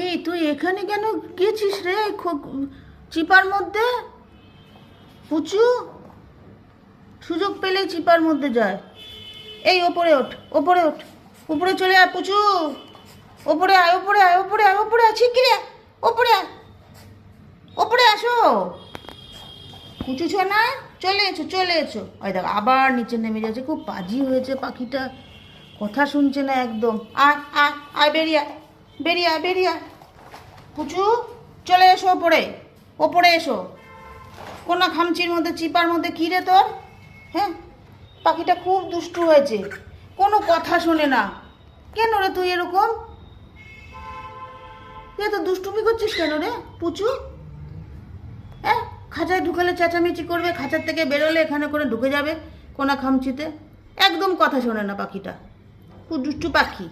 এই তুই এখানে কেন গেছিস রে? চিপার মধ্যে পুচু সুযোগ পেলেই চিপার মধ্যে যায়। এই ওপরে ওঠ, ওপরে ওঠ, উপরে চলে আয় পুচু। ওপরে আয়, ওপরে আয়, ওপরে আয়, ওপরে আয়, শিগগিরি আয়, ওপরে আয়, ওপরে আসো পুচু ছোনা। চলে এসো, চলে এসো। ওই দেখো আবার নিচে নেমে যাচ্ছে, খুব পাজি হয়েছে পাখিটা, কথা শুনছে না একদম। আয় আয় আয়, বেরিয়ে আয়, বেরিয়ে আয়, বেরিয়ে আয় পুচু। চলে এসো ওপরে, ওপরে এসো। কোনা খামচির মধ্যে, চিপার মধ্যে কী রে তোর? হ্যাঁ, পাখিটা খুব দুষ্টু হয়েছে, কোনো কথা শোনে না। কেন রে তুই এরকম? তুই এত দুষ্টুমি করছিস কেন রে পুচু? হ্যাঁ, খাঁচায় ঢুকালে চেঁচামেচি করবে, খাঁচার থেকে বেরোলে এখানে করে ঢুকে যাবে কোনা খামচিতে। একদম কথা শোনে না পাখিটা, খুব দুষ্টু পাখি।